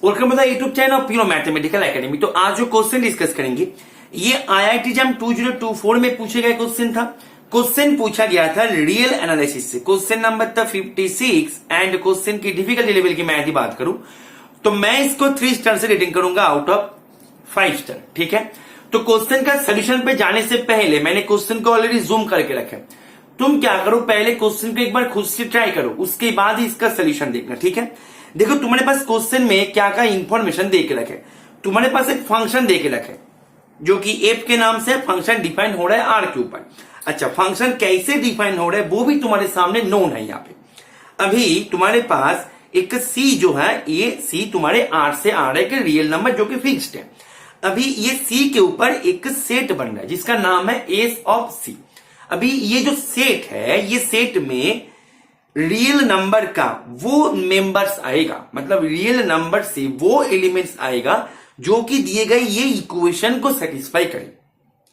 Welcome to the YouTube channel of pure mathematical academy. तो आज जो क्वेश्चन डिस्कस करेंगे ये IIT JAM 2024 में पूछे गए क्वेश्चन था। क्वेश्चन पूछा गया था रियल एनालिसिस से। क्वेश्चन नंबर था 56 एंड क्वेश्चन की डिफिकल्टी लेवल की मैं यदि बात करूं तो मैं इसको 3 स्टार से रेटिंग करूंगा आउट ऑफ 5 स्टार। ठीक है, तो क्वेश्चन का सोल्यूशन पे जाने से पहले मैंने क्वेश्चन को ऑलरेडी जूम करके रखा है। तुम क्या करो, पहले क्वेश्चन को एक बार खुद से ट्राई करो, उसके बाद ही इसका सोल्यूशन देखना। ठीक है, देखो तुम्हारे पास क्वेश्चन में क्या क्या इंफॉर्मेशन दे के रखे। तुम्हारे पास एक फंक्शन दे के रखे जो कि एफ के नाम से फंक्शन डिफाइन हो रहा है आर के ऊपर। अच्छा, फंक्शन कैसे डिफाइन हो रहा है वो भी तुम्हारे सामने नोन है। यहाँ पे अभी तुम्हारे पास एक सी जो है, ये सी तुम्हारे आर से आ रहा है कि रियल नंबर जो कि फिक्स्ड है। अभी ये सी के ऊपर एक सेट बन रहा है जिसका नाम है एस ऑफ सी। अभी ये जो सेट है, ये सेट में रियल नंबर का वो मेंबर्स आएगा, मतलब रियल नंबर से वो एलिमेंट्स आएगा जो कि दिए गए ये इक्वेशन को सेटिस्फाई करे।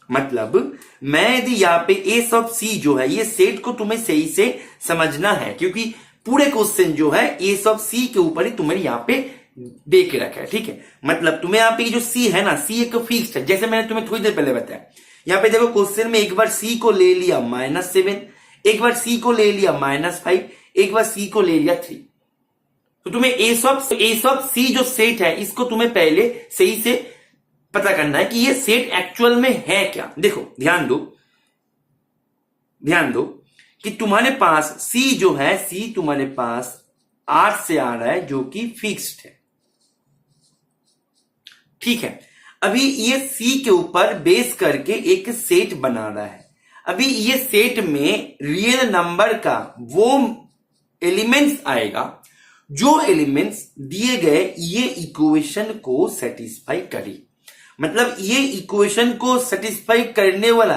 मतलब मैं यदि यहाँ पे एस ऑफ सी जो है, ये सेट को तुम्हें सही से समझना है क्योंकि पूरे क्वेश्चन जो है एस ऑफ सी के ऊपर ही तुम्हें यहाँ पे दे के रखा है। ठीक है, मतलब तुम्हें यहाँ पे जो सी है ना, सी एक फिक्स्ड है। जैसे मैंने तुम्हें थोड़ी देर पहले बताया, यहाँ पे देखो क्वेश्चन में एक बार सी को ले लिया -7, एक बार सी को ले लिया -5, एक बार सी को ले लिया 3। तो तुम्हें एस ऑफ सी जो सेट है इसको तुम्हें पहले सही से पता करना है कि ये सेट एक्चुअल में है क्या। देखो ध्यान दो कि तुम्हारे पास सी जो है, सी तुम्हारे पास आर से आ रहा है जो कि फिक्स्ड है। ठीक है, अभी ये सी के ऊपर बेस करके एक सेट बना रहा है। अभी ये सेट में रियल नंबर का वो एलिमेंट्स आएगा जो एलिमेंट्स दिए गए ये इक्वेशन को सेटिस्फाई करे। मतलब ये इक्वेशन को सेटिस्फाई करने वाला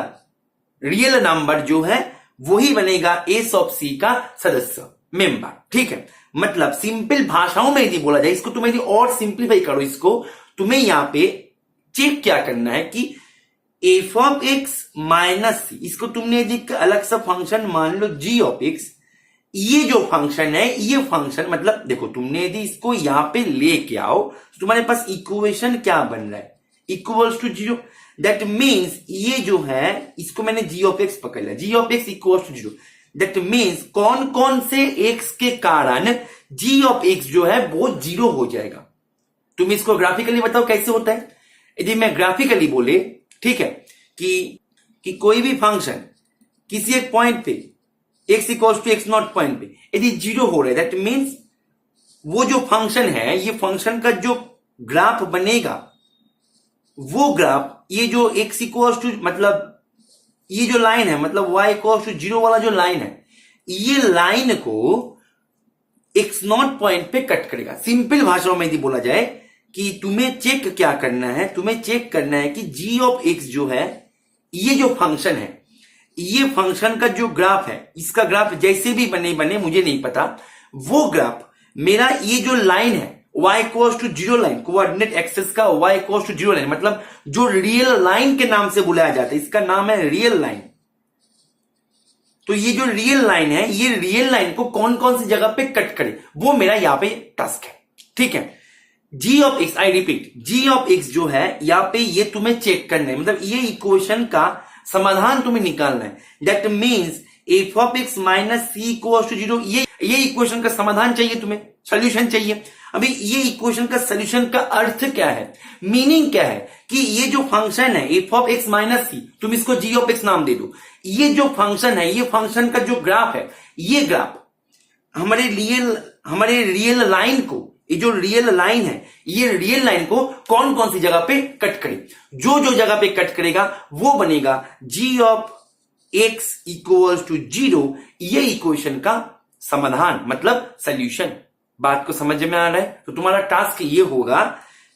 रियल नंबर जो है वही बनेगा एस ऑफ सी का सदस्य मेंबर। ठीक है, मतलब सिंपल भाषाओं में यदि बोला जाए, इसको तुम यदि और सिंप्लीफाई करो, इसको तुम्हें यहां पे चेक क्या करना है कि एफ ऑफ एक्स माइनस सी, इसको तुमने यदि अलग सा फंक्शन मान लो जी ऑफ एक्स, ये जो फंक्शन है, ये फंक्शन मतलब देखो तुमने यदि इसको यहां पे लेके आओ तो तुम्हारे पास इक्वेशन क्या बन रहा है, इक्वल्स टू 0। दैट मीन्स ये जो है, इसको मैंने जी ऑफ एक्स पकड़ लिया, G of X equals to 0। That means कौन कौन से एक्स के कारण जी ऑफ एक्स जो है वो 0 हो जाएगा। तुम इसको ग्राफिकली बताओ कैसे होता है। यदि मैं ग्राफिकली बोले, ठीक है, कि कोई भी फंक्शन किसी एक पॉइंट पे x equals to x not point पे यदि 0 हो रहा है, दैट मीन्स वो जो फंक्शन है, ये फंक्शन का जो ग्राफ बनेगा वो ग्राफ, ये जो x इक्वल्स टू मतलब ये जो लाइन है, मतलब y इक्वल्स टू 0 वाला जो लाइन है, ये लाइन को x नॉट पॉइंट पे कट करेगा। सिंपल भाषाओं में यदि बोला जाए कि तुम्हें चेक क्या करना है, तुम्हें चेक करना है कि g ऑफ x जो है, ये जो फंक्शन है, ये फंक्शन का जो ग्राफ है, इसका ग्राफ जैसे भी बने मुझे नहीं पता, वो ग्राफ मेरा ये जो लाइन है y equals to 0 line, coordinate axis का y इक्वल्स टू 0 लाइन, मतलब जो रियल लाइन के नाम से बुलाया जाता है, इसका नाम है रियल लाइन। तो ये जो रियल लाइन है, ये रियल लाइन को कौन कौन सी जगह पे कट करे वो मेरा यहां पे टास्क है। ठीक है, g of x, I repeat, g of x जो है यहां पे ये तुम्हें चेक करना है, मतलब ये इक्वेशन का समाधान तुम्हें निकालना है। That means f of x minus c equals to 0, ये इक्वेशन का समाधान चाहिए, तुम्हें सोल्यूशन चाहिए। अभी ये इक्वेशन का सोल्यूशन का अर्थ क्या है, मीनिंग क्या है कि ये जो फंक्शन है एफ ऑफ एक्स माइनस सी, तुम इसको जी ऑफ एक्स नाम दे दो। ये जो फंक्शन है, ये फंक्शन का जो ग्राफ है, ये ग्राफ हमारे रियल लाइन को, ये जो रियल लाइन है, ये रियल लाइन को कौन कौन सी जगह पे कट करे, जो जो जगह पे कट करेगा वो बनेगा g of x equals to 0, ये इक्वेशन का समाधान मतलब सॉल्यूशन। बात को समझ में आ रहा है? तो तुम्हारा टास्क ये होगा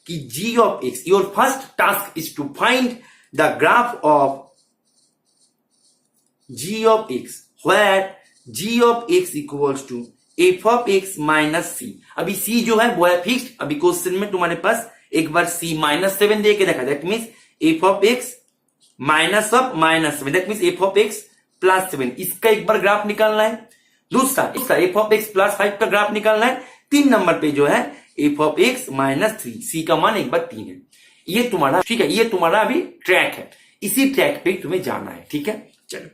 कि g of x, your first task is to find the graph of g of x where g of x equals to F of x minus C. अभी सी जो है वो है फिक्स्ड। अभी क्वेश्चन में तुम्हारे पास एक बार सी -7 दे के रखा, that means f of x minus of -7, that means f of x +7, इसका एक बार ग्राफ निकालना है। दूसरा एफ ऑफ एक्स +5 का ग्राफ निकालना है। 3 नंबर पे जो है एफ ऑफ एक्स माइनस 3, सी का मान एक बार 3 है। ये तुम्हारा ठीक है, ये तुम्हारा अभी ट्रैक है, इसी ट्रैक पे तुम्हें जाना है। ठीक है, चलो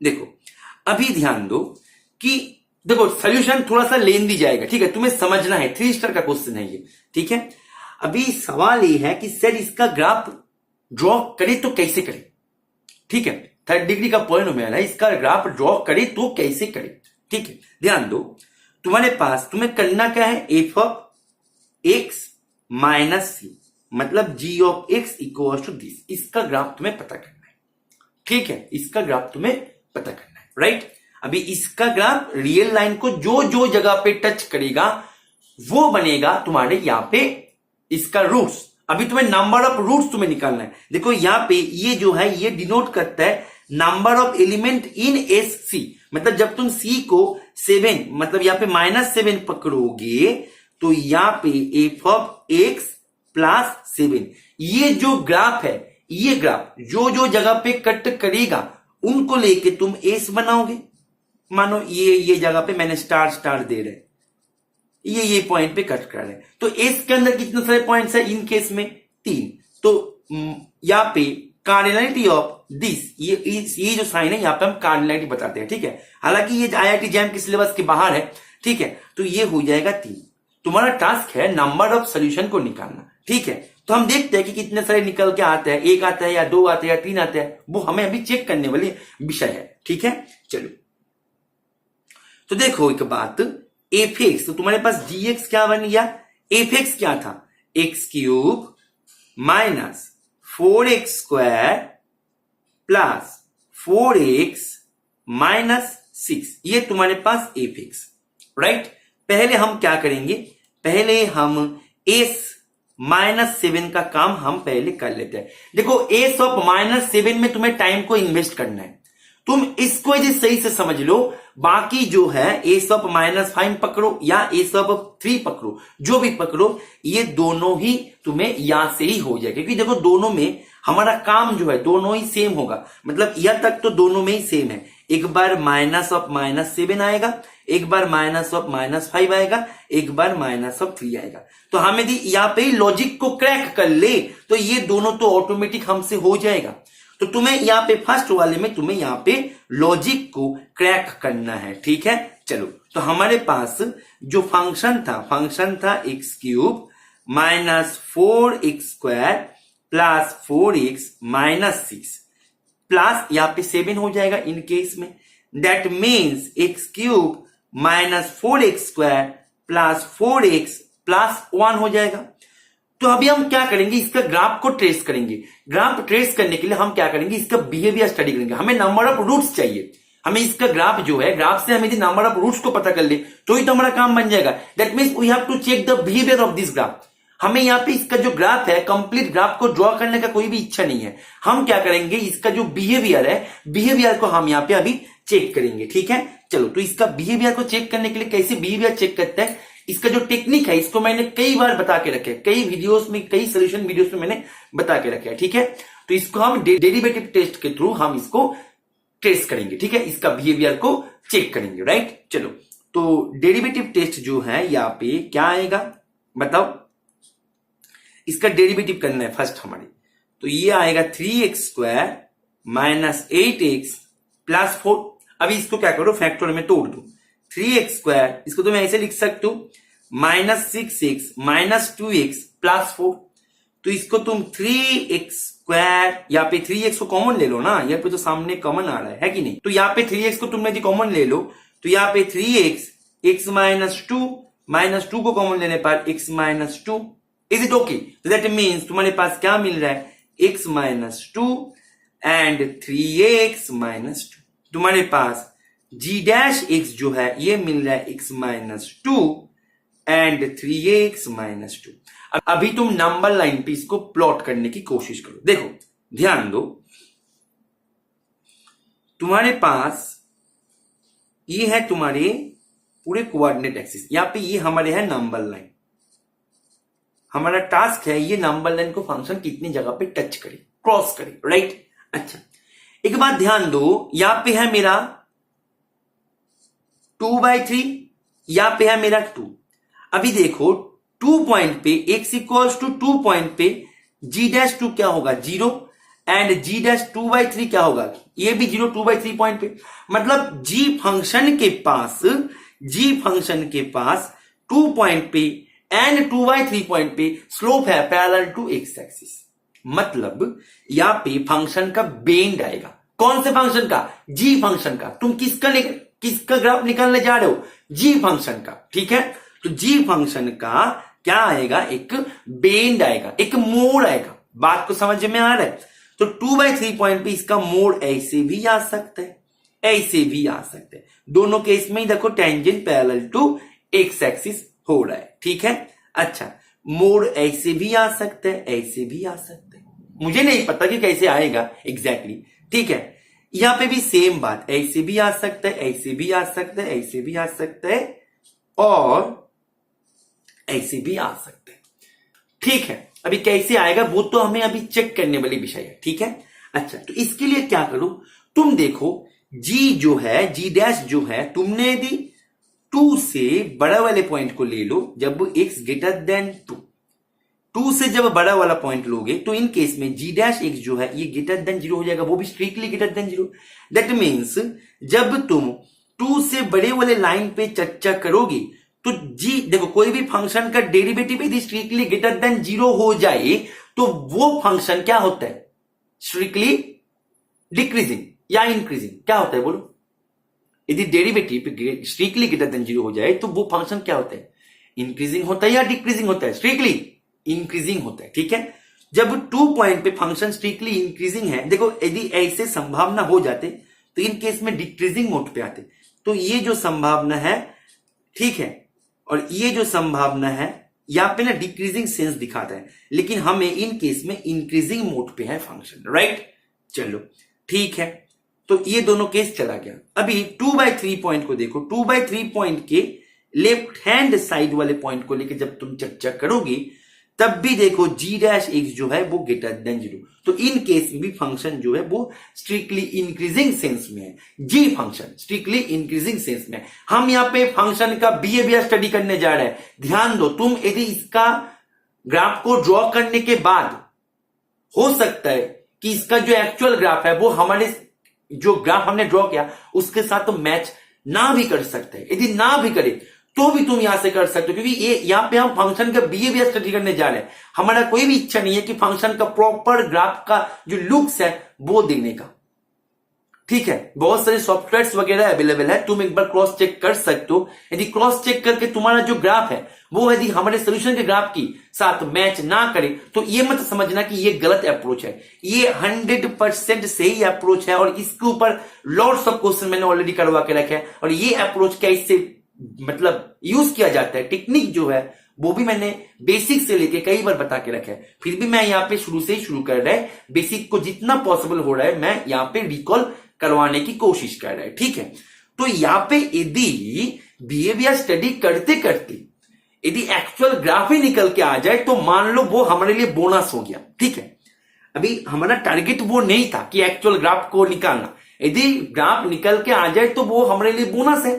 देखो अभी ध्यान दो कि देखो सॉल्यूशन थोड़ा सा लेंदी जाएगा। ठीक है, तुम्हें समझना है, 3 स्टार का क्वेश्चन है ये। ठीक है, अभी सवाल ये है कि सर इसका ग्राफ ड्रॉ करे तो कैसे करे। ठीक है, 3rd डिग्री का पॉलिनोमियल है, इसका ग्राफ ड्रॉ करे तो कैसे करे। ठीक है, ध्यान दो, तुम्हारे पास तुम्हें करना क्या है, F of x minus C, मतलब G of X equal to this, इसका ग्राफ तुम्हें पता करना है। ठीक है, इसका ग्राफ तुम्हें पता करना है, राइट। अभी इसका ग्राफ रियल लाइन को जो जो जगह पे टच करेगा वो बनेगा तुम्हारे यहां पे इसका रूट्स। अभी तुम्हें नंबर ऑफ रूट्स तुम्हें निकालना है। देखो यहां पे ये जो है ये डिनोट करता है number of element in S C, मतलब जब तुम सी को 7 मतलब यहां पे -7 पकड़ोगे तो यहां पे एफ ऑफ एक्स प्लस 7, ये जो ग्राफ है, ये ग्राफ जो जो जगह पे कट करेगा उनको लेके तुम एस बनाओगे। मानो ये जगह पे मैंने स्टार स्टार दे रहे, ये पॉइंट पे कट कर रहे हैं, तो एस के अंदर कितने सारे पॉइंट्स है, इन केस में 3। तो यहां पे कार्डिनलिटी ऑफ दिस, ये जो साइन है यहां पे हम कार्डिनलिटी बताते हैं। ठीक है, हालांकि ये आईआईटी जैम के सिलेबस के बाहर है। ठीक है, तो ये हो जाएगा 3। तुम्हारा टास्क है नंबर ऑफ सोल्यूशन को निकालना। ठीक है, तो हम देखते हैं कि कितने सारे निकल के आते हैं, 1 आता है या 2 आते हैं या 3 आते हैं, वो हमें अभी चेक करने वाली विषय है। ठीक है, चलो तो देखो एक बात, एफ एक्स, तो तुम्हारे पास जी एक्स क्या बन गया, एफ एक्स क्या था, x cube minus 4x square plus 4x minus 6, ये तुम्हारे पास एफ एक्स, राइट। पहले हम क्या करेंगे, पहले हम एस -7 का काम हम पहले कर लेते हैं। देखो एस ऑफ -7 में तुम्हें टाइम को इन्वेस्ट करना है, तुम इसको यदि सही से समझ लो, बाकी जो है एस ऑफ -5 पकड़ो या एस ऑफ 3 पकड़ो, जो भी पकड़ो, ये दोनों ही तुम्हें यहां से ही हो जाएगा, क्योंकि देखो दोनों में हमारा काम जो है दोनों ही सेम होगा, मतलब यह तक तो दोनों में ही सेम है। एक बार माइनस ऑफ -7 आएगा, एक बार माइनस ऑफ -5 आएगा, एक बार माइनस ऑफ 3 आएगा। तो हमें यदि यहाँ पे लॉजिक को क्रैक कर ले तो ये दोनों तो ऑटोमेटिक हमसे हो जाएगा। तो तुम्हें यहाँ पे फर्स्ट वाले में तुम्हें यहाँ पे लॉजिक को क्रैक करना है। ठीक है, चलो तो हमारे पास जो फंक्शन था x cube minus 4x square plus 4x minus 6 plus यहाँ पे 7 हो जाएगा इन केस में, that means x cube minus 4x square plus 4x plus 1 हो जाएगा। तो अभी हम क्या करेंगे, इसका ग्राफ को ट्रेस करेंगे। ग्राफ ट्रेस करने के लिए हम क्या करेंगे, इसका बिहेवियर स्टडी करेंगे। हमें नंबर ऑफ रूट्स चाहिए, हमें इसका ग्राफ जो है, ग्राफ से हमें यदि नंबर ऑफ रूट्स को पता कर ले तो ही तो हमारा काम बन जाएगा। That means we have to check the behaviour of this graph. हमें यहाँ पे इसका जो ग्राफ है, कंप्लीट ग्राफ को ड्रॉ करने का कोई भी इच्छा नहीं है। हम क्या करेंगे, इसका जो बिहेवियर है, बिहेवियर को हम यहाँ पे अभी चेक करेंगे। ठीक है, चलो तो इसका बिहेवियर को चेक करने के लिए कैसे बिहेवियर चेक करते हैं, इसका जो टेक्निक है इसको मैंने कई बार बता के रखे, कई वीडियोस में, कई सोल्यूशन वीडियोस में मैंने बता के रखे है। ठीक है, तो इसको हम डेरिवेटिव टेस्ट के थ्रू हम इसको ट्रेस करेंगे। ठीक है, इसका बिहेवियर को चेक करेंगे, राइट। चलो तो डेरिवेटिव टेस्ट जो है यहाँ पे क्या आएगा बताओ, इसका डेरिवेटिव करना है फर्स्ट हमारे, तो ये आएगा 3x square minus 8x plus 4। अभी इसको क्या करो, फैक्टोरियल में तोड़ दो, 3x स्क्वायर, इसको तो मैं ऐसे लिख सकता हूं minus 6x minus 2x plus 4। तो इसको तुम 3x स्क्वायर, यहाँ पे 3x को कॉमन ले लो ना, यहाँ पे तो सामने कॉमन आ रहा है कि नहीं, तो यहाँ पे 3x को तुमने यदि कॉमन ले लो तो यहाँ पे 3x, x माइनस 2 को कॉमन लेने पर x minus 2, is it okay. तो दैट मीन्स तुम्हारे पास क्या मिल रहा है, x minus 2 and 3x minus 2। तुम्हारे पास g डैश x जो है ये मिल रहा है x minus 2 and 3x minus 2। अभी तुम नंबर लाइन पे इसको प्लॉट करने की कोशिश करो। देखो ध्यान दो, तुम्हारे पास ये है तुम्हारे पूरे कोऑर्डिनेट एक्सिस, यहां पे ये हमारे है नंबर लाइन। हमारा टास्क है ये नंबर लाइन को फंक्शन कितनी जगह पे टच करे, क्रॉस करे, राइट। अच्छा एक बात ध्यान दो, यहां पे है मेरा 2/3 यहां पे है मेरा 2। अभी देखो 2 पॉइंट पे x इक्वल्स टू 2 पॉइंट पे g'2 क्या होगा 0 एंड g'2/3 क्या होगा, ये भी 0 2/3 पॉइंट पे। मतलब g फंक्शन के पास 2 पॉइंट पे एंड 2/3 पॉइंट पे स्लोप है पैरेलल टू x एक्सिस। मतलब यहां पे फंक्शन का बेंड आएगा। कौन से फंक्शन का, g फंक्शन का। तुम किसका ग्राफ निकालने जा रहे हो, g फंक्शन का, ठीक है। तो g फंक्शन का क्या आएगा, एक बेंड आएगा, एक मोड़ आएगा। बात को समझ में आ रहा है। तो 2/3 पॉइंट पे इसका मोड़ ऐसे भी आ सकता है, ऐसे भी आ सकते हैं। दोनों केस में ही देखो tangent parallel to x axis हो रहा है, ठीक है। अच्छा, मोड़ ऐसे भी आ सकते हैं, ऐसे भी आ सकते हैं, मुझे नहीं पता कि कैसे आएगा एग्जैक्टली, ठीक है। यहां पे भी सेम बात, ऐसे भी आ सकता है, ऐसे भी आ सकता है, ऐसे भी आ सकता है और ऐसे भी आ सकते हैं, ठीक है। अभी कैसे आएगा वो तो हमें अभी चेक करने वाली विषय है, ठीक है। अच्छा, तो इसके लिए क्या करो, तुम देखो g जो है, g' जो है, तुमने यदि 2 से बड़ा वाले पॉइंट को ले लो, जब x ग्रेटर देन 2 से जब बड़ा वाला पॉइंट लोगे तो इन केस में g' जो है ये ग्रेटर देन 0 हो जाएगा, वो भी strictly greater than 0। That means जब तुम 2 से बड़े वाले लाइन पे चर्चा करोगे तो g, देखो कोई भी फंक्शन का डेरिवेटिव यदि स्ट्रिक्टली ग्रेटर देन 0 हो जाए तो वो फंक्शन क्या होता है, स्ट्रिक्टली डिक्रीजिंग या इंक्रीजिंग, क्या होता है बोलो। यदि डेरिवेटिव स्ट्रिक्टली ग्रेटर देन 0 हो जाए तो वो फंक्शन क्या होता है, इंक्रीजिंग होता है या डिक्रीजिंग होता है, स्ट्रिक्टली इंक्रीजिंग होता है, ठीक है। जब 2 पॉइंट पे फंक्शन स्ट्रिक्टली इंक्रीजिंग है, देखो यदि ऐसे संभावना हो जाते तो इन केस में डिक्रीजिंग मोड पे आते। तो ये जो संभावना है, ठीक है, और ये जो संभावना है यहां पे ना डिक्रीजिंग सेंस दिखाता है, लेकिन हमें इन केस में इंक्रीजिंग मोड पे है फंक्शन, राइट। चलो ठीक है, तो ये दोनों केस चला गया। अभी 2/3 पॉइंट को देखो, 2/3 पॉइंट के लेफ्ट हैंड साइड वाले पॉइंट को लेकर जब तुम चर्चा करोगे तब भी देखो g' जो है वो ग्रेटर देन 0। तो इन केस में भी फंक्शन जो है वो स्ट्रिक्टली इंक्रीजिंग सेंस में है, g function strictly increasing sense में है। हम यहां पे फंक्शन का बिहेवियर स्टडी करने जा रहे हैं। ध्यान दो, तुम यदि इसका ग्राफ को ड्रॉ करने के बाद हो सकता है कि इसका जो एक्चुअल ग्राफ है वो हमारे जो ग्राफ हमने ड्रॉ किया उसके साथ तो मैच ना भी कर सकते हैं। यदि ना भी करे तो भी तुम यहां से कर सकते हो, क्योंकि ये यहां पे हम फंक्शन का बिहेवियर स्टडी करने जा रहे हैं। हमारा कोई भी इच्छा नहीं है कि फंक्शन का प्रॉपर ग्राफ का जो लुक्स है वो देने का, ठीक है। बहुत सारे सॉफ्टवेयर्स वगैरह अवेलेबल है, तुम एक बार क्रॉस चेक कर सकते हो। यदि क्रॉस चेक करके तुम्हारा जो ग्राफ है वो यदि हमारे सोल्यूशन के ग्राफ की साथ मैच ना करे तो ये मत समझना कि ये गलत अप्रोच है। ये 100% सही अप्रोच है और इसके ऊपर लॉट्स ऑफ क्वेश्चन मैंने ऑलरेडी करवा के रखे हैं। और ये अप्रोच कैसे मतलब यूज किया जाता है, टेक्निक जो है वो भी मैंने बेसिक से लेके कई बार बता के रखा है। फिर भी मैं यहाँ पे शुरू से ही शुरू कर रहा है, बेसिक को जितना पॉसिबल हो रहा है मैं यहाँ पे रिकॉल करवाने की कोशिश कर रहा है, ठीक है। तो यहाँ पे यदि बिहेवियर स्टडी करते करते यदि एक्चुअल ग्राफ ही निकल के आ जाए तो मान लो वो हमारे लिए बोनस हो गया, ठीक है। अभी हमारा टारगेट वो नहीं था कि एक्चुअल ग्राफ को निकालना। यदि ग्राफ निकल के आ जाए तो वो हमारे लिए बोनस है,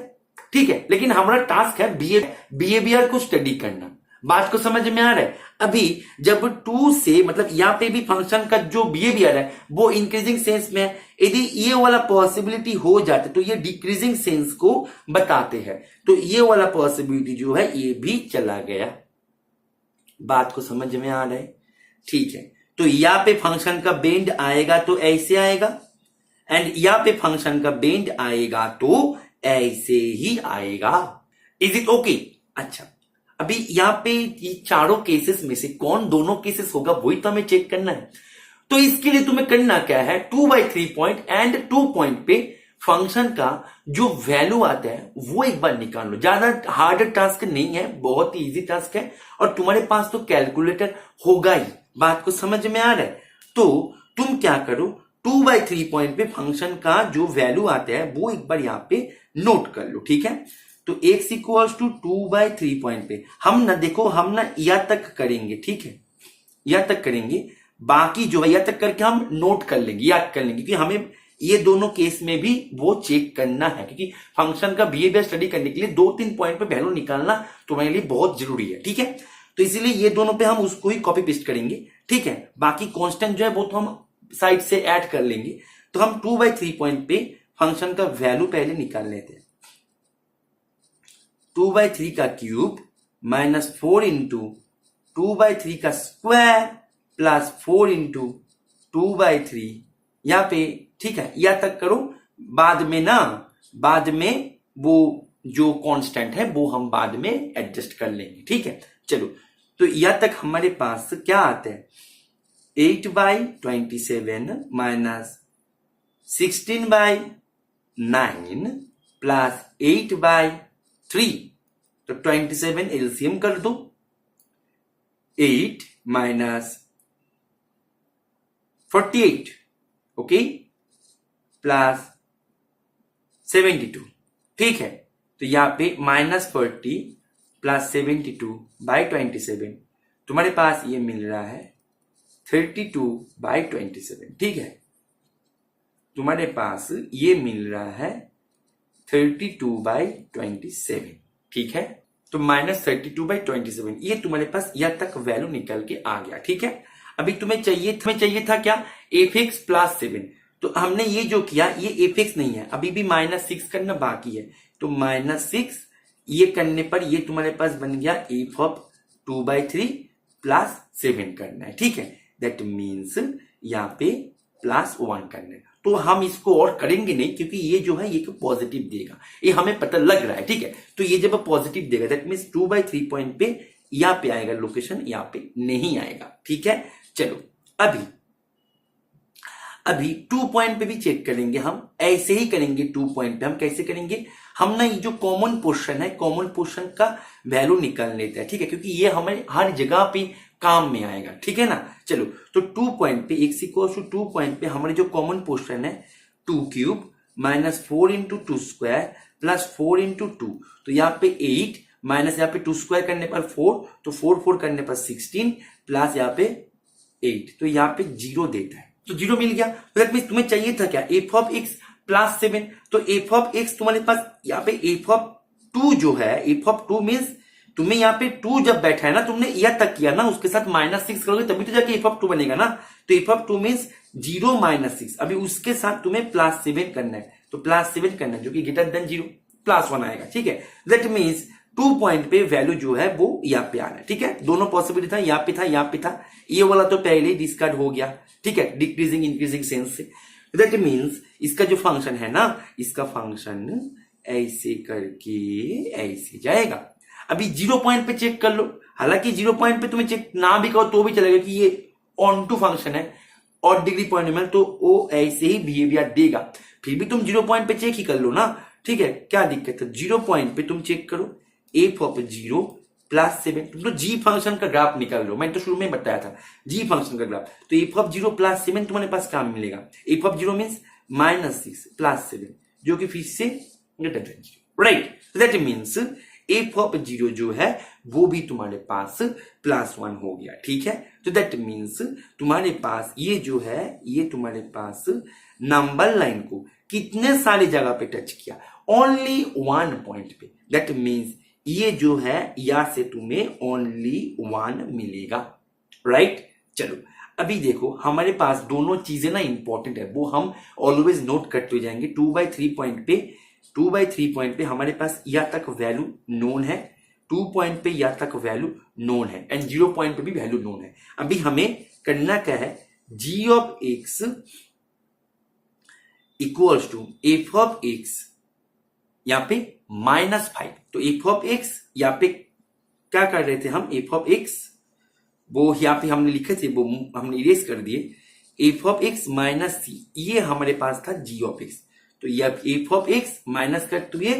ठीक है। लेकिन हमारा टास्क है बिहेवियर को स्टडी करना। बात को समझ में आ रहा है। अभी जब 2 से मतलब यहां पे भी फंक्शन का जो बिहेवियर है वो इंक्रीजिंग सेंस में है। यदि ये वाला पॉसिबिलिटी हो जाते तो ये डिक्रीजिंग सेंस को बताते हैं, तो ये वाला पॉसिबिलिटी जो है ये भी चला गया। बात को समझ में आ रहा है, ठीक है। तो यहां पे फंक्शन का बेंड आएगा तो ऐसे आएगा एंड यहां पे फंक्शन का बेंड आएगा तो ऐसे ही आएगा। Is it okay? अच्छा, अभी यहां पे ये चारों केसेस में से कौन दोनों केसेस होगा वही तो हमें चेक करना है। तो इसके लिए तुम्हें करना क्या है, 2/3 पॉइंट एंड 2 पॉइंट पे फंक्शन का जो वैल्यू आता है वो एक बार निकाल लो। ज्यादा हार्ड टास्क नहीं है, बहुत ही इजी टास्क है और तुम्हारे पास तो कैलकुलेटर होगा ही। बात को समझ में आ रहा है। तो तुम क्या करो, 2/3 पॉइंट पे फंक्शन का जो वैल्यू आता है वो एक बार यहां पे नोट कर लो, ठीक है। तो x इक्वल्स टू 2/3 पॉइंट पे हम ना देखो, हम ना या तक करेंगे, ठीक है, या तक करेंगे। बाकी जो है या तक करके हम नोट कर लेंगे, याद कर लेंगे, क्योंकि हमें ये दोनों केस में भी वो चेक करना है, क्योंकि फंक्शन का बिहेवियर स्टडी करने के लिए 2-3 पॉइंट पे वैल्यू निकालना तुम्हारे लिए बहुत जरूरी है, ठीक है। तो इसीलिए ये दोनों पे हम उसको ही कॉपी पेस्ट करेंगे, ठीक है। बाकी कांस्टेंट जो है वो तो हम साइड से ऐड कर लेंगे। तो हम 2/3 पॉइंट पे फंक्शन का वैल्यू पहले निकाल लेते हैं। 2/3 का क्यूब माइनस 4 इंटू 2/3 का स्क्वायर प्लस 4 इंटू 2/3 यहां पे, ठीक है। या तक करो, बाद में वो जो कांस्टेंट है वो हम बाद में एडजस्ट कर लेंगे, ठीक है। चलो, तो यहां तक हमारे पास क्या आता है, 8/27 माइनस 16/9 प्लस 8/3। तो 27 एलसीएम कर दो, 8 माइनस 48, ओके, प्लस 72, ठीक है। तो यहां पे -40 प्लस 72/27 तुम्हारे पास ये मिल रहा है 32/27, ठीक है। तुम्हारे पास ये मिल रहा है 32/27, ठीक है। तो -32/27 ये तुम्हारे पास यहां तक वैल्यू निकल के आ गया, ठीक है। अभी तुम्हें चाहिए था क्या, f(x + 7)। तो हमने ये जो किया ये f(x) नहीं है, अभी भी -6 करना बाकी है। तो -6 ये करने पर ये तुम्हारे पास बन गया f(2/3 + 7) करना है, ठीक है। दैट मीन्स यहाँ पे +1 करना है। तो हम इसको और करेंगे नहीं, क्योंकि ये जो है ये पॉजिटिव देगा, ये हमें पता लग रहा है, ठीक है। तो ये जब पॉजिटिव देगा दैट मीन्स 2/3 पॉइंट पे यहाँ पे आएगा लोकेशन, यहाँ पे नहीं आएगा, ठीक है। चलो, अभी 2 पॉइंट पे भी चेक करेंगे हम, ऐसे ही करेंगे। 2 पॉइंट पे हम कैसे करेंगे, हम ना ये जो कॉमन पोर्शन है, कॉमन पोर्शन का वैल्यू निकाल लेते हैं, ठीक है, क्योंकि ये हमें हर जगह पे काम में आएगा, ठीक है ना। चलो, तो 2 पॉइंट पे x=2 पॉइंट पे हमारे जो कॉमन पोर्शन है 2³ minus 4 into 2 square plus 4 into 2। तो यहाँ पे 8 माइनस यहाँ पे 2 स्क्वायर करने पर 4, तो 4 करने पर 16 प्लस यहाँ पे 8, तो यहाँ पे 0 देता है, तो 0 मिल गया। तो दैट मींस तुम्हें चाहिए था क्या, f(x + 7)। तो f(x) तुम्हारे पास यहाँ पे f(2) जो है, f(2) मींस तुम्हें यहाँ पे 2 जब बैठा है ना, तुमने यह तक किया ना, उसके साथ -6 करोगे तभी तो जाके f(2) बनेगा ना। तो f(2) मींस 0 - 6, अभी उसके साथ तुम्हें +7 करना है, तो +7 करना है जो कि > 0 +1 आएगा, ठीक है। दैट मींस 2 पॉइंट पे वैल्यू जो है वो यहाँ पे आ रहा है, ठीक है। दोनों पॉसिबिलिटी था, यहाँ पे था, यहाँ पे था। ये वाला तो पहले ही डिस्कार्ड हो गया, ठीक है, डिक्रीजिंग इंक्रीजिंग सेंस से। दैट मींस इसका जो फंक्शन है ना, इसका फंक्शन ऐसे करके ऐसे जाएगा। अभी 0 पॉइंट पे चेक कर लो, हालांकि 0 पॉइंट पे तुम्हें चेक ना भी करो तो भी चलेगा कि ये ऑन टू फंक्शन है और डिग्री पॉइंट तो वो ऐसे ही बिहेवियर देगा। फिर भी तुम 0 पॉइंट पे चेक ही कर लो ना, ठीक है, क्या दिक्कत है। 0 पॉइंट पे तुम चेक करो f(0 + 7)। तुम तो g फंक्शन का ग्राफ निकाल लो, मैंने तो शुरू में बताया था g फंक्शन का ग्राफ। तो f(0 + 7) तुम्हारे पास क्या मिलेगा, f(0) मींस -6 + 7, जो कि फिर से greater than 0, right. That means f(0) जो है वो भी तुम्हारे पास +1 हो गया, ठीक है। तो दैट मींस तुम्हारे पास ये जो है, ये तुम्हारे पास नंबर लाइन को कितने सारी जगह पे टच किया, ओनली 1 पॉइंट पे। दैट मींस ये जो है यहां से तुम्हें ओनली 1 मिलेगा, राइट। चलो, अभी देखो हमारे पास दोनों चीजें ना इंपॉर्टेंट है, वो हम ऑलवेज नोट करते हुए जाएंगे। 2/3 पॉइंट पे हमारे पास यहां तक वैल्यू नोन है, 2 पॉइंट पे यहां तक वैल्यू नोन है, एंड 0 पॉइंट पे भी वैल्यू नोन है। अभी हमें करना क्या है, g(x) इक्वल्स टू f(x) यहाँ पे -5। तो f(x) यहाँ पे क्या कर रहे थे हम, f(x) वो यहाँ पे हमने लिखे थे, वो हमने इरेज कर दिए। f(x) - c, ये हमारे पास था g(x). तो यह f(x) माइनस कर तो ये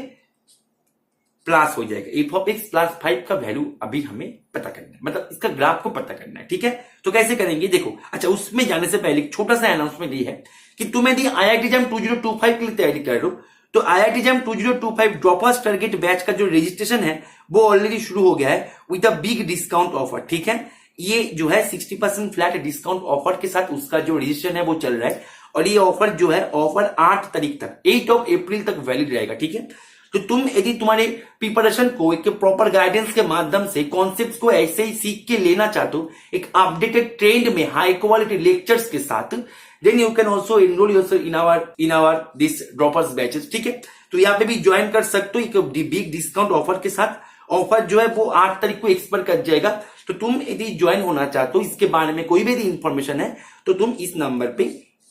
प्लस हो जाएगा। f(x) + 5 का वैल्यू अभी हमें पता करना है, मतलब इसका ग्राफ को पता करना है, ठीक है। तो कैसे करेंगे, देखो। अच्छा, उसमें जाने से पहले छोटा सा अनाउंसमेंट ये है कि तुम्हें दी IIT JAM 2025 के लिए तैयारी कर रहे हो, तो IIT JAM 2025 droppers target batch का जो रजिस्ट्रेशन है वो ऑलरेडी शुरू हो गया है with a big discount offer, ठीक है। ये जो है 60% फ्लैट डिस्काउंट ऑफर के साथ उसका जो रजिस्ट्रेशन है वो चल रहा है। और ये ऑफर जो है ऑफर 8 तारीख तक 8 अप्रैल तक वैलिड रहेगा, ठीक है। तो तुम यदि तुम्हारे प्रिपरेशन को एक प्रॉपर गाइडेंस के माध्यम से कॉन्सेप्ट्स को ऐसे ही सीख के लेना चाहते हो एक अपडेटेड ट्रेंड में हाई क्वालिटी लेक्चर्स के साथ, then you can also enrol yourself in our this droppers batches, ठीक है। तो यहाँ पे भी ज्वाइन कर सकते हो एक बिग डिस्काउंट ऑफर के साथ। ऑफर जो है वो 8 तारीख को एक्सपायर कर जाएगा। तो तुम यदि ज्वाइन होना चाहते हो इसके बारे में कोई भी इंफॉर्मेशन है तो तुम इस नंबर पे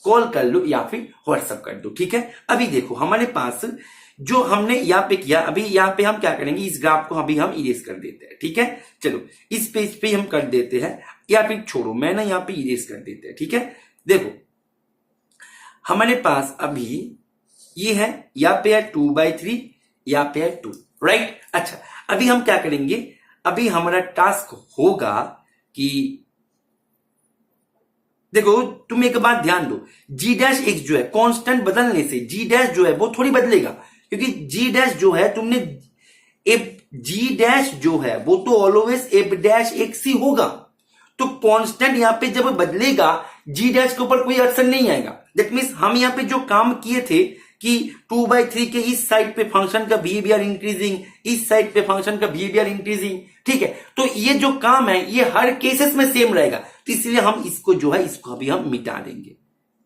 कॉल कर लो या फिर व्हाट्सएप कर दो, ठीक है। अभी देखो हमारे पास जो हमने यहाँ पे किया, अभी यहाँ पे हम क्या करेंगे, इस ग्राफ को अभी हम इरेज कर देते हैं, ठीक है। चलो इस पेज पे हम कर देते हैं या फिर छोड़ो, मैं ना यहाँ पे इरेज कर देते हैं, ठीक है। देखो हमारे पास अभी ये है, यहाँ पे है 2/3, यहाँ पे है 2, राइट। अच्छा अभी हम क्या करेंगे, अभी हमारा टास्क होगा कि देखो तुम एक बात ध्यान दो, g' जो है कांस्टेंट बदलने से g' जो है वो थोड़ी बदलेगा, क्योंकि g' जो है तुमने g' जो है वो तो ऑलवेज f' ही होगा। तो कांस्टेंट यहां पे जब बदलेगा g' के ऊपर कोई असर नहीं आएगा। दैट मीन्स हम यहां पे जो काम किए थे कि 2/3 के इस साइड पे फंक्शन का बिहेवियर इंक्रीजिंग, इस साइड पे फंक्शन का बिहेवियर इंक्रीजिंग, ठीक है। तो ये जो काम है ये हर केसेस में सेम रहेगा, तो इसलिए हम इसको जो है इसको अभी हम मिटा देंगे,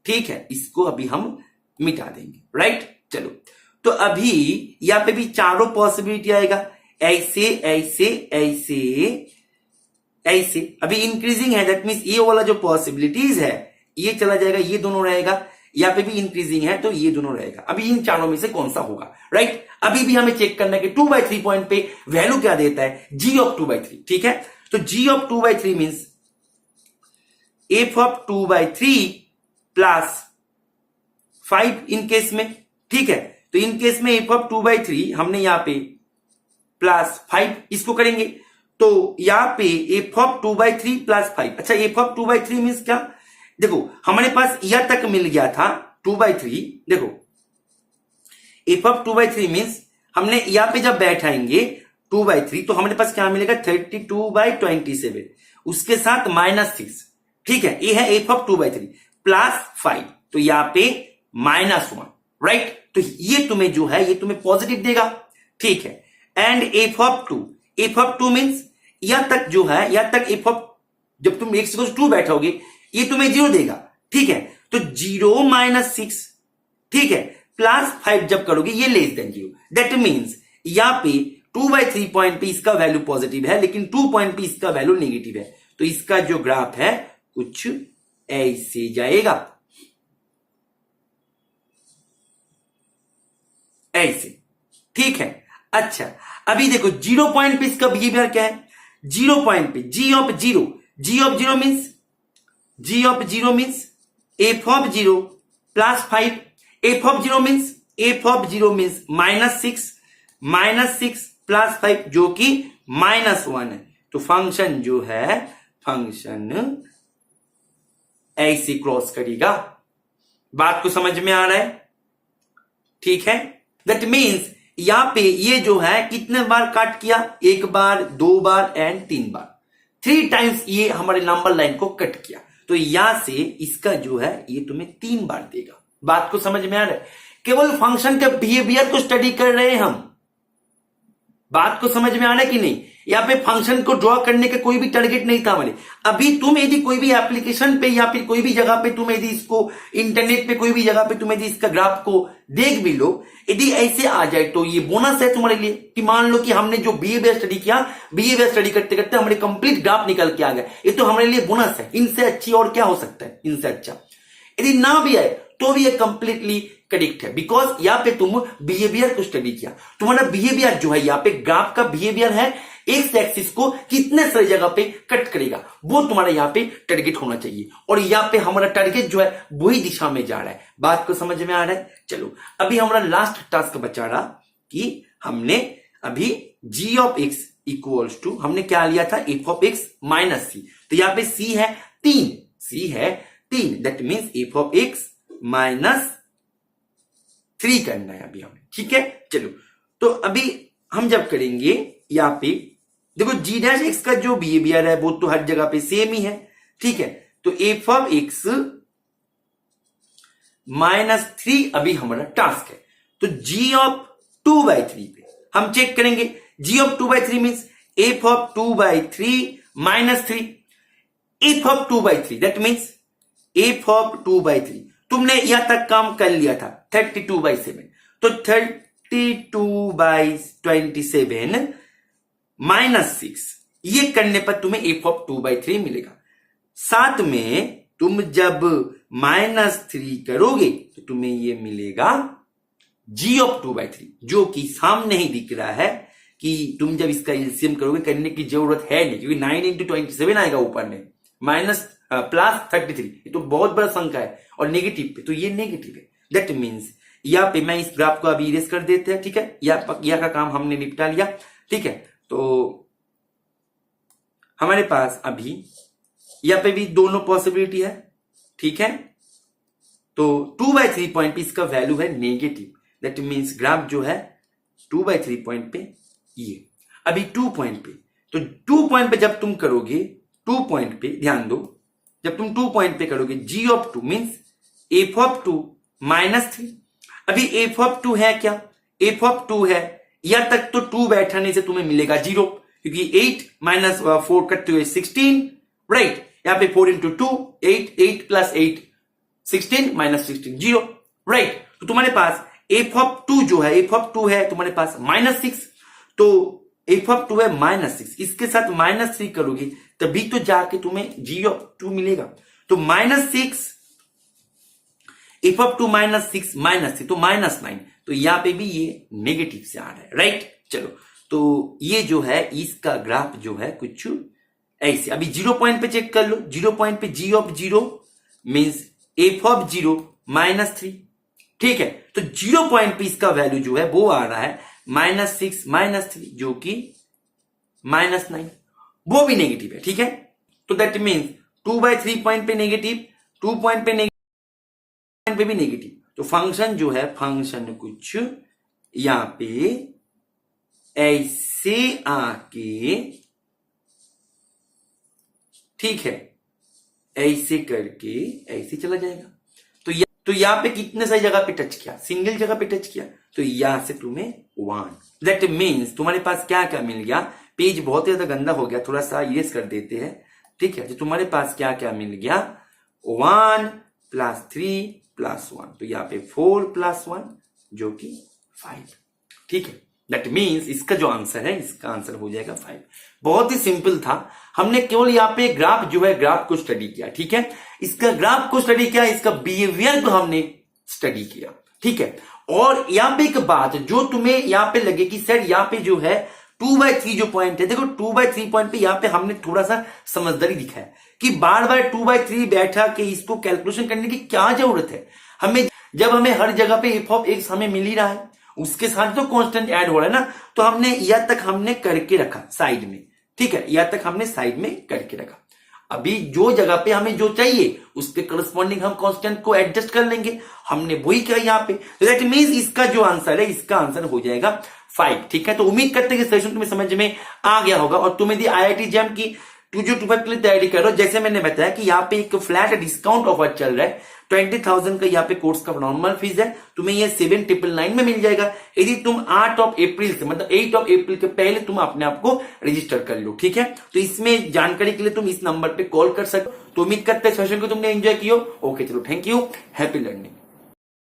ठीक है। इसको अभी हम मिटा देंगे, राइट। चलो तो अभी यहां पे भी चारों पॉसिबिलिटी आएगा, ऐसे ऐसे ऐसे ऐसे। अभी इंक्रीजिंग है, दैट मीन्स ये वाला जो पॉसिबिलिटीज है ये चला जाएगा, ये दोनों रहेगा। यहाँ पे भी इंक्रीजिंग है तो ये दोनों रहेगा। अभी इन चारों में से कौन सा होगा, राइट। अभी भी हमें चेक करना है कि 2/3 पॉइंट पे वैल्यू क्या देता है, g ऑफ 2/3, ठीक है। तो g of 2/3 means f of 2/3 plus 5 in case में, ठीक है। तो इन केस में f ऑफ 2/3 हमने यहां पे प्लस 5 इसको करेंगे, तो यहां पे f ऑफ 2/3 प्लस 5। अच्छा f ऑफ 2/3 मीन्स क्या, देखो हमारे पास यह तक मिल गया था 2/3, देखो f ऑफ 2/3 मीन्स हमने यहां पे जब बैठाएंगे 2/3 तो हमारे पास क्या मिलेगा 32/27, उसके साथ -6, ठीक है। ये है f ऑफ 2/3 प्लस 5, तो यहां पे -1, राइट। तो ये तुम्हें जो है ये तुम्हें पॉजिटिव देगा, ठीक है। एंड f ऑफ 2 मीन्स यह तक जो है, यह तक f ऑफ, जब तुम x = 2 बैठोगे ये तुम्हें 0 देगा, ठीक है। तो 0 - 6, ठीक है, प्लस 5 जब करोगे ये लेस देन 0, दैट मीन्स यहां पे 2/3 पॉइंट पे इसका वैल्यू पॉजिटिव है लेकिन 2 पॉइंट पे इसका वैल्यू नेगेटिव है। तो इसका जो ग्राफ है कुछ ऐसे जाएगा, ऐसे, ठीक है। अच्छा अभी देखो 0 पॉइंट पे इसका बिहेवियर क्या है, 0 पॉइंट पे g of 0 means f of 0 plus 5, f of 0 means -6 plus 5 जो कि -1 है। तो फंक्शन जो है फंक्शन ऐसे क्रॉस करेगा। बात को समझ में आ रहा है, ठीक है। दैट मीन्स यहां पे ये जो है कितने बार कट किया, 1 बार 2 बार एंड 3 बार, 3 टाइम्स ये हमारे नंबर लाइन को कट किया। तो यहां से इसका जो है ये तुम्हें 3 बार देगा। बात को समझ में आ रहा है, केवल फंक्शन के बिहेवियर को स्टडी कर रहे हैं हम। बात को समझ में आ रहा है कि नहीं, यहाँ पे फंक्शन को ड्रॉ करने का कोई भी टारगेट नहीं था हमारे। अभी तुम यदि कोई भी एप्लीकेशन पे या फिर कोई भी जगह पे तुम यदि इसको इंटरनेट पे कोई भी जगह पे तुम यदि इसका ग्राफ को देख भी लो, यदि ऐसे आ जाए तो ये बोनस है तुम्हारे लिए कि मान लो कि हमने जो बिहेवियर स्टडी किया, बिहेवियर स्टडी करते करते हमारे कंप्लीट ग्राफ निकल के आ गया, ये तो हमारे लिए बोनस है। इनसे अच्छी और क्या हो सकता है, इनसे अच्छा यदि ना भी आए तो भी ये कंप्लीटली करेक्ट है, बिकॉज यहाँ पे तुम बिहेवियर को स्टडी किया। तुम्हारा बिहेवियर जो है यहाँ पे ग्राफ का बिहेवियर है, एक्स एक्सिस को कितने सारी जगह पे कट करेगा वो तुम्हारा यहाँ पे टारगेट होना चाहिए, और यहाँ पे हमारा टारगेट जो है वही दिशा में जा रहा है। बात को समझ में आ रहा है। चलो अभी हमारा लास्ट टास्क बचा रहा कि हमने अभी g of x equals to हमने क्या लिया था, f of x minus c। तो यहाँ पे c है 3, that means f of x minus 3 करना है अभी हमें, ठीक है। चलो तो अभी हम जब करेंगे यहाँ पे देखो g' का जो बिहेवियर है वो तो हर जगह पे सेम ही है, ठीक है। तो f ऑफ x -3 अभी हमारा टास्क है। तो g ऑफ 2/3 पे हम चेक करेंगे। g of 2/3 means f of 2/3 -3 f of 2/3 that means f of 2/3। तुमने यहां तक काम कर लिया था 32/7, तो 32/27 -6 ये करने पर तुम्हें f ऑफ 2/3 मिलेगा। साथ में तुम जब -3 करोगे तो तुम्हें ये मिलेगा g ऑफ 2/3, जो कि सामने ही दिख रहा है कि तुम जब इसका एलसीएम करोगे करने की जरूरत है नहीं, क्योंकि 9 × 27 आएगा ऊपर में +33। ये तो बहुत बड़ा संख्या है और नेगेटिव पे, तो ये नेगेटिव है। दैट मीन्स यहाँ पे मैं इस ग्राफ को अभी इरेज कर देते हैं, ठीक है। यहाँ का काम हमने निपटा लिया, ठीक है। तो हमारे पास अभी यहाँ पे भी दोनों पॉसिबिलिटी है, ठीक है। तो 2/3 पॉइंट पे इसका वैल्यू है नेगेटिव, दैट मीन्स ग्राफ जो है 2/3 पॉइंट पे ये अभी 2 पॉइंट पे। तो 2 पॉइंट पे जब तुम करोगे, 2 पॉइंट पे ध्यान दो, जब तुम 2 पॉइंट पे करोगे g of 2 means f of 2 -3। अभी f ऑफ 2 है क्या, f ऑफ 2 है, यहां तक तो 2 बैठाने से तुम्हें मिलेगा 0, क्योंकि 8 - 4 करते हुए 16, राइट। यहां पे 4 × 2 8, 8 + 8 16 -16 0, राइट। तो तुम्हारे पास f ऑफ 2 जो है, f ऑफ 2 है तुम्हारे पास -6, तो f ऑफ 2 है -6, इसके साथ -3 करोगे तभी तो जाके तुम्हें g ऑफ 2 मिलेगा। तो -6 f ऑफ 2 -6 -3 तो -9, तो यहां पे भी ये नेगेटिव से आ रहा है, राइट। चलो, तो ये जो है इसका ग्राफ जो है कुछ ऐसे। अभी 0 पॉइंट पे चेक कर लो, 0 पॉइंट पे g of 0 means f of 0 -3, ठीक है। तो 0 पॉइंट पे इसका वैल्यू जो है वो आ रहा है -6 -3, जो कि -9, वो भी नेगेटिव है, ठीक है। तो दैट मीन्स 2/3 पॉइंट पे नेगेटिव, 2 पॉइंट पे नेगेटिव पे भी नेगेटिव। तो फंक्शन जो है, फंक्शन कुछ यहां पे ऐसे आके, ठीक है, ऐसे करके ऐसे चला जाएगा। तो यहां पे कितने सारी जगह पे टच किया, सिंगल जगह पे टच किया, तो यहां से तुम्हें 1। दैट मीन्स तुम्हारे पास क्या क्या मिल गया, पेज बहुत ही ज्यादा गंदा हो गया, थोड़ा सा इरेज कर देते हैं, ठीक है। तो तुम्हारे पास क्या क्या मिल गया, 1 + 3 + 1, तो यहाँ पे 4 + 1 जो कि 5, ठीक है। दैट मीन्स इसका जो आंसर है, इसका आंसर हो जाएगा 5। बहुत ही सिंपल था, हमने केवल यहाँ पे ग्राफ जो है, ग्राफ को स्टडी किया, ठीक है। इसका ग्राफ को स्टडी किया, इसका बिहेवियर को हमने स्टडी किया, ठीक है। और यहाँ पे एक बात जो तुम्हें यहाँ पे लगे कि सर यहाँ पे जो है 2/3 जो पॉइंट है, देखो 2/3 पॉइंट पे यहाँ पे हमने थोड़ा सा समझदारी दिखा है कि बार बार 2/3 बैठा के इसको कैलकुलेशन करने की क्या जरूरत है। हमें जब हमें हर जगह पे f ऑफ x हमें मिल ही रहा है, उसके साथ तो कांस्टेंट ऐड हो रहा है ना, तो हमने यहां तक हमने करके रखा साइड में, ठीक है, यहां तक हमने साइड में करके रखा। अभी जो जगह पे हमें जो चाहिए उसके करस्पॉन्डिंग हम कांस्टेंट को एडजस्ट कर लेंगे, हमने वही किया यहाँ पे। तो दैट मींस इसका जो आंसर है, इसका आंसर हो जाएगा 5, ठीक है। तो उम्मीद करते हैं कि सेशन तुम्हें समझ में आ गया होगा और तुम्हें IIT JAM की 2025 के लिए तैयारी करो। जैसे मैंने बताया कि यहाँ पे एक फ्लैट डिस्काउंट ऑफर चल रहा है, 20,000 का यहाँ पे कोर्स का नॉर्मल फीस है, तुम्हें ये 7,999 में मिल जाएगा यदि तुम 8 अप्रैल से, मतलब 8 अप्रैल के पहले तुम अपने आप को रजिस्टर कर लो, ठीक है। तो इसमें जानकारी के लिए तुम इस नंबर पे कॉल कर सकते हो। तो उम्मीद करते हैं सेशन को तुमने एंजॉय किया। ओके, चलो, थैंक यू, हैप्पी लर्निंग।